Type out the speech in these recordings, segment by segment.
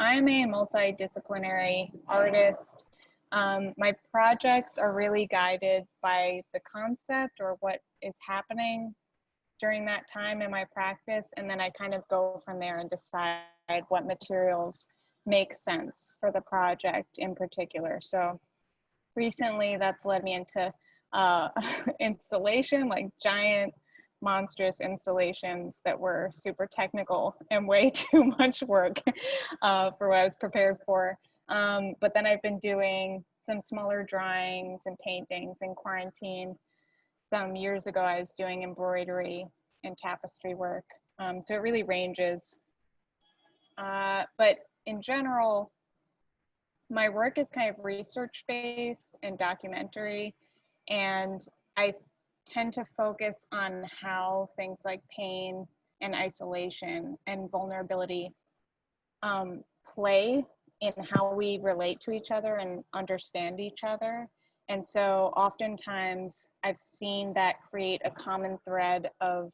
I'm a multidisciplinary artist. My projects are really guided by the concept or what is happening during that time in my practice, and then I kind of go from there and decide what materials make sense for the project in particular. So recently that's led me into installation, like giant monstrous installations that were super technical and way too much work for what I was prepared for. But then I've been doing some smaller drawings and paintings in quarantine. Some years ago, I was doing embroidery and tapestry work. So it really ranges. But in general, my work is kind of research-based and documentary, and I tend to focus on how things like pain and isolation and vulnerability play in how we relate to each other and understand each other. And so oftentimes I've seen that create a common thread of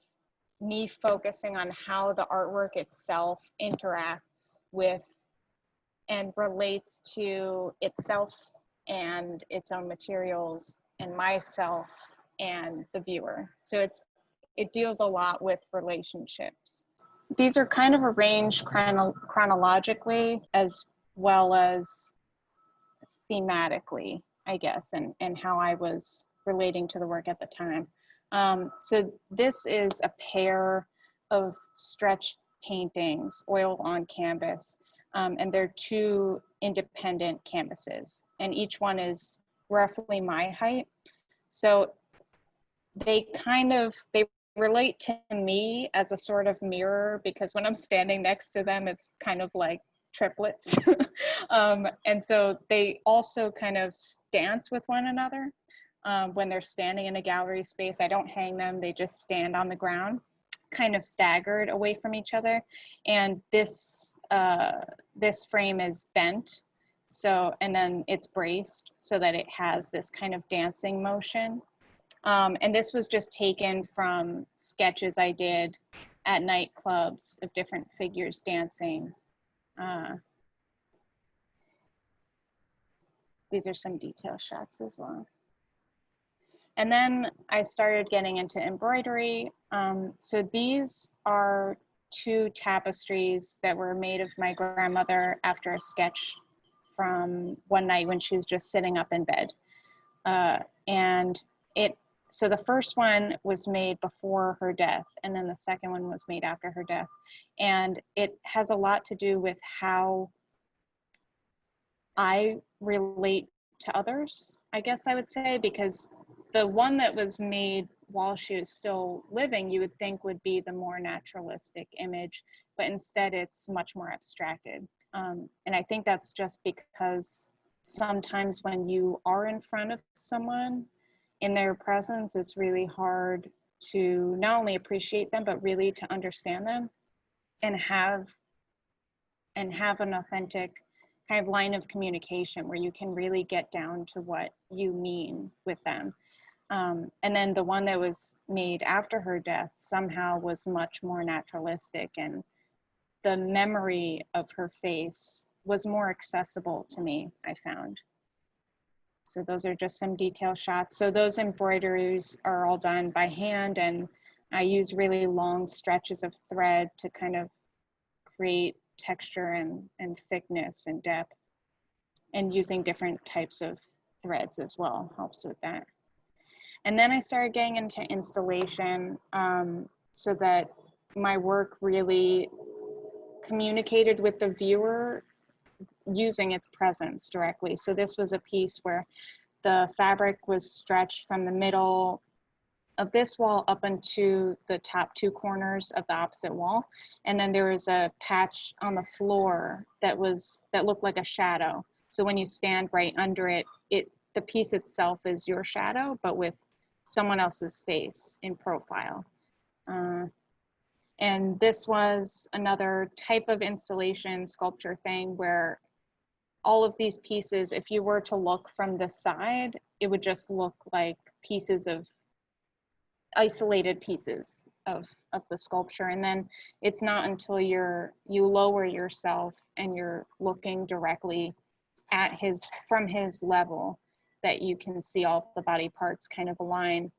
me focusing on how the artwork itself interacts with and relates to itself and its own materials and myself and the viewer. So it deals a lot with relationships. These are kind of arranged chronologically as well as thematically, I guess, and how I was relating to the work at the time. So this is a pair of stretched paintings, oil on canvas, and they're two independent canvases, and each one is roughly my height. So they relate to me as a sort of mirror, because when I'm standing next to them, it's kind of like triplets. And so they also kind of dance with one another when they're standing in a gallery space. I don't hang them, they just stand on the ground, kind of staggered away from each other. And this frame is bent, so, and then it's braced so that it has this kind of dancing motion. And this was just taken from sketches I did at nightclubs of different figures dancing. These are some detail shots as well. And then I started getting into embroidery. So these are two tapestries that were made of my grandmother after a sketch from one night when she was just sitting up in bed. So the first one was made before her death, and then the second one was made after her death. And it has a lot to do with how I relate to others, I guess I would say, because the one that was made while she was still living, you would think would be the more naturalistic image, but instead it's much more abstracted. And I think that's just because sometimes when you are in front of someone, in their presence, it's really hard to not only appreciate them, but really to understand them and have an authentic kind of line of communication where you can really get down to what you mean with them. And then the one that was made after her death somehow was much more naturalistic, and the memory of her face was more accessible to me, I found. So those are just some detail shots. So those embroideries are all done by hand, and I use really long stretches of thread to kind of create texture and thickness and depth, and using different types of threads as well helps with that. And then I started getting into installation so that my work really communicated with the viewer using its presence directly. So this was a piece where the fabric was stretched from the middle of this wall up into the top two corners of the opposite wall. And then there was a patch on the floor that looked like a shadow. So when you stand right under it, the piece itself is your shadow, but with someone else's face in profile. And this was another type of installation sculpture thing where all of these pieces, if you were to look from the side, it would just look like isolated pieces of of the sculpture. And then it's not until you lower yourself and you're looking directly at from his level that you can see all the body parts kind of align.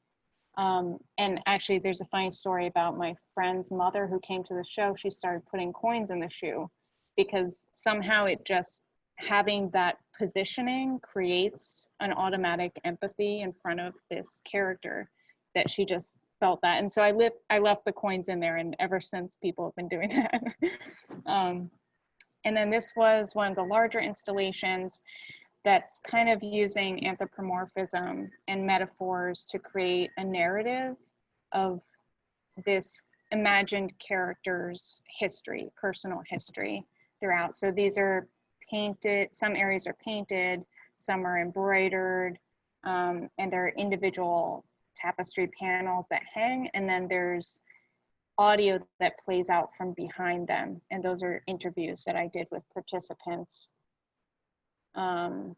And actually there's a funny story about my friend's mother who came to the show. She started putting coins in the shoe because somehow it just, having that positioning creates an automatic empathy in front of this character that she just felt that. And so I left the coins in there, and ever since people have been doing that. And then this was one of the larger installations that's kind of using anthropomorphism and metaphors to create a narrative of this imagined character's history, personal history throughout. So these are painted, some areas are painted, some are embroidered, and there are individual tapestry panels that hang, and then there's audio that plays out from behind them, and those are interviews that I did with participants. And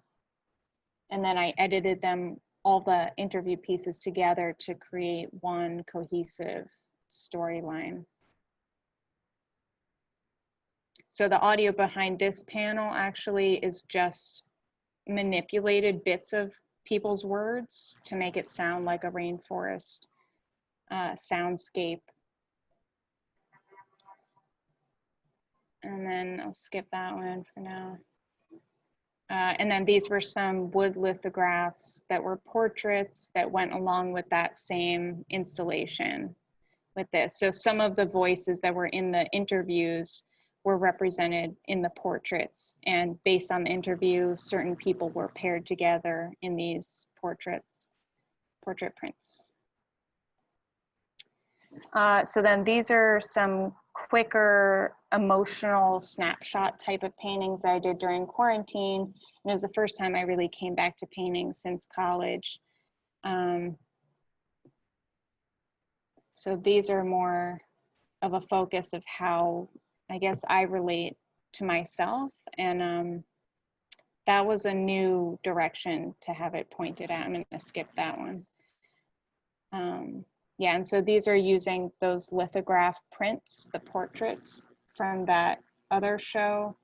then I edited them, all the interview pieces together to create one cohesive storyline. So the audio behind this panel actually is just manipulated bits of people's words to make it sound like a rainforest soundscape. And then I'll skip that one for now. And then these were some wood lithographs that were portraits that went along with that same installation with this. So some of the voices that were in the interviews were represented in the portraits, and based on the interviews, certain people were paired together in these portrait prints. So then these are some quicker emotional snapshot type of paintings that I did during quarantine. And it was the first time I really came back to painting since college. So these are more of a focus of how, I guess, I relate to myself. And that was a new direction to have it pointed at. I'm going to skip that one. Yeah, and so these are using those lithograph prints, the portraits from that other show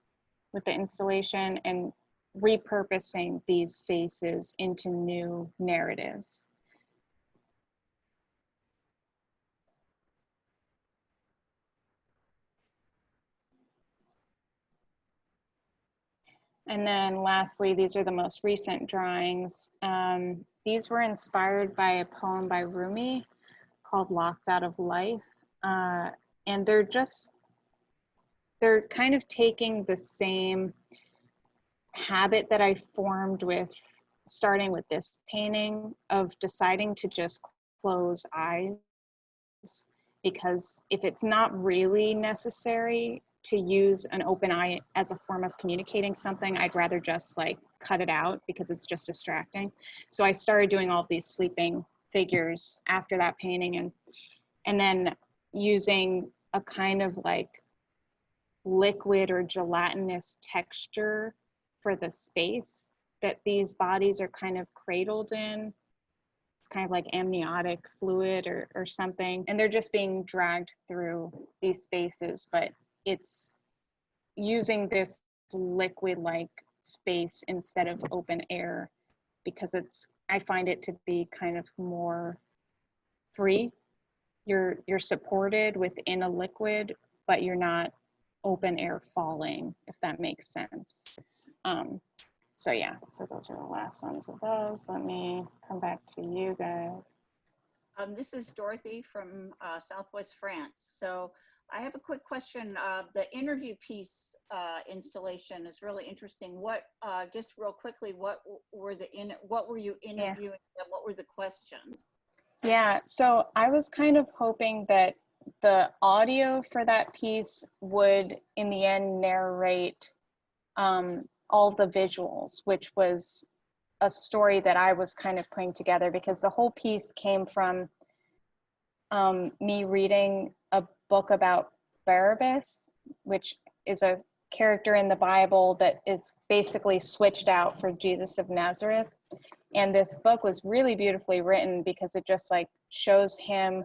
with the installation, and repurposing these faces into new narratives. And then lastly, these are the most recent drawings. These were inspired by a poem by Rumi called Locked Out of Life. And they're kind of taking the same habit that I formed with starting with this painting of deciding to just close eyes, because if it's not really necessary to use an open eye as a form of communicating something, I'd rather just like cut it out because it's just distracting. So I started doing all these sleeping figures after that painting, and then using a kind of like liquid or gelatinous texture for the space that these bodies are kind of cradled in. It's kind of like amniotic fluid or something, and they're just being dragged through these spaces, but it's using this liquid-like space instead of open air, because I find it to be kind of more free. You're supported within a liquid, but you're not open air falling, if that makes sense. So yeah, so those are the last ones of those. Let me come back to you guys. This is Dorothy from Southwest France. So I have a quick question. The interview piece installation is really interesting. What, just real quickly, what were you interviewing them? What were the questions? Yeah, so I was kind of hoping that the audio for that piece would, in the end, narrate all the visuals, which was a story that I was kind of putting together, because the whole piece came from me reading a book about Barabbas, which is a character in the Bible that is basically switched out for Jesus of Nazareth. And this book was really beautifully written because it just like shows him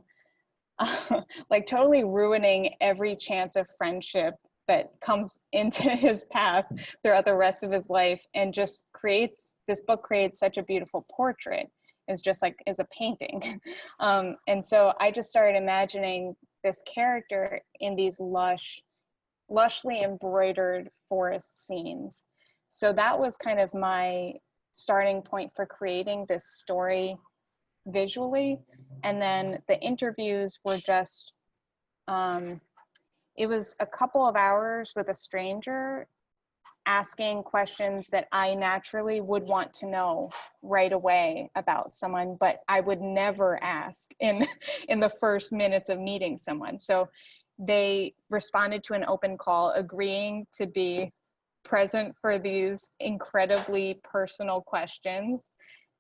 like totally ruining every chance of friendship that comes into his path throughout the rest of his life, and just creates, this book creates such a beautiful portrait. It's just like, is a painting. And so I just started imagining this character in these lushly embroidered forest scenes. So that was kind of my starting point for creating this story visually. And then the interviews were just, it was a couple of hours with a stranger asking questions that I naturally would want to know right away about someone, but I would never ask in the first minutes of meeting someone. So they responded to an open call, agreeing to be present for these incredibly personal questions.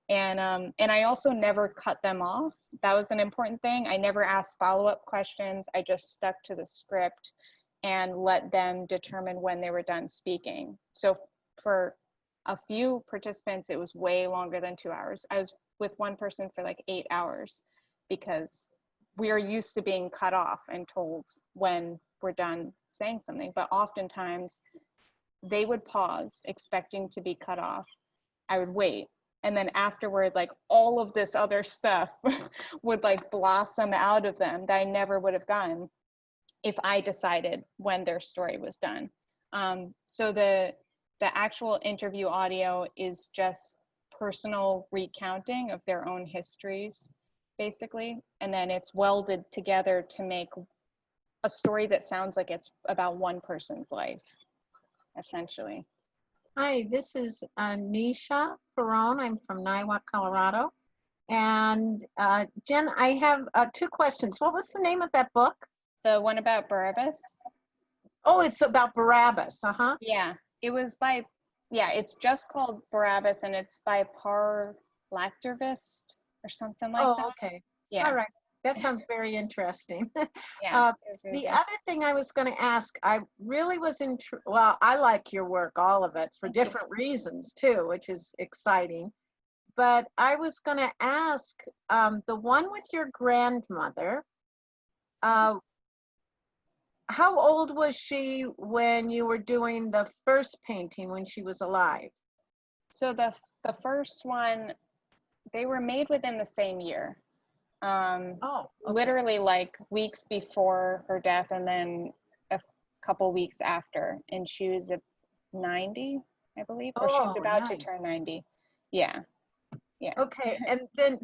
And I also never cut them off. That was an important thing. I never asked follow-up questions. I just stuck to the script and let them determine when they were done speaking. So for a few participants, it was way longer than 2 hours. I was with one person for like 8 hours, because we are used to being cut off and told when we're done saying something. But oftentimes they would pause expecting to be cut off. I would wait. And then afterward, like all of this other stuff would like blossom out of them that I never would have gotten if I decided when their story was done. So the actual interview audio is just personal recounting of their own histories, basically. And then it's welded together to make a story that sounds like it's about one person's life, essentially. Hi, this is Nisha Perone. I'm from Niwot, Colorado. And Jen, I have 2 questions. What was the name of that book? The one about Barabbas? Oh, it's about Barabbas, uh-huh. Yeah, it was by, yeah, it's just called Barabbas, and it's by Par Lachtervist or something like that. Oh, okay. Yeah. All right. That sounds very interesting. Yeah, it was really The good. other thing I was going to ask, I really was well, I like your work, all of it, for Thank you. different reasons too, which is exciting. But I was going to ask, the one with your grandmother, how old was she when you were doing the first painting, when she was alive? So the first one, they were made within the same year. Oh, okay. Literally like weeks before her death, and then a couple weeks after. And she was at 90, I believe, or she was Oh, about to nice. turn 90. Yeah, yeah. Okay, and then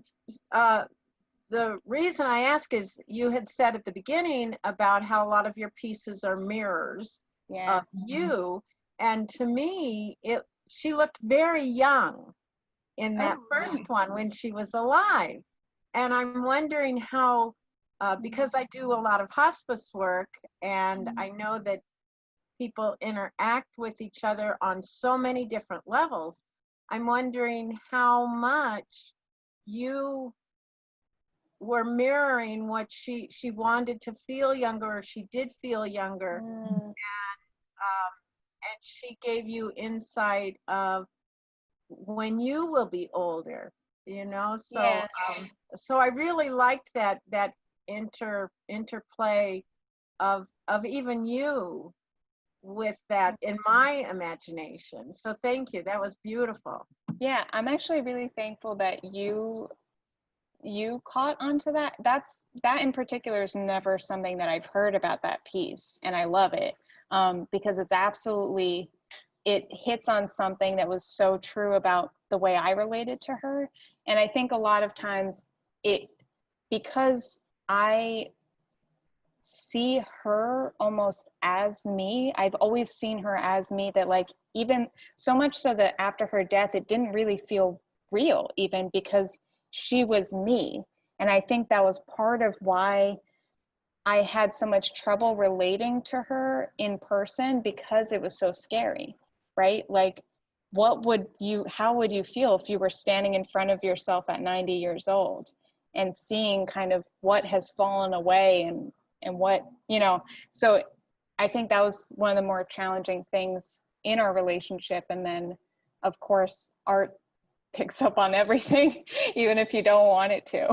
the reason I ask is you had said at the beginning about how a lot of your pieces are mirrors Yeah. of you, and to me, she looked very young in that first one when she was alive. And I'm wondering how, because I do a lot of hospice work, and I know that people interact with each other on so many different levels, I'm wondering how much you were mirroring what she wanted to feel younger, or she did feel younger, and she gave you insight of when you will be older, you know. So Yeah. so I really liked that interplay of even you with that in my imagination. So thank you, that was beautiful. Yeah, I'm actually really thankful that you caught onto that. That in particular is never something that I've heard about that piece, and I love it, because it's absolutely, it hits on something that was so true about the way I related to her. And I think a lot of times because I see her almost as me, I've always seen her as me, that like, even so much so that after her death, it didn't really feel real, even, because she was me. And I think that was part of why I had so much trouble relating to her in person, because it was so scary, right? Like, how would you feel if you were standing in front of yourself at 90 years old and seeing kind of what has fallen away and what, so I think that was one of the more challenging things in our relationship. And then of course art picks up on everything, even if you don't want it to.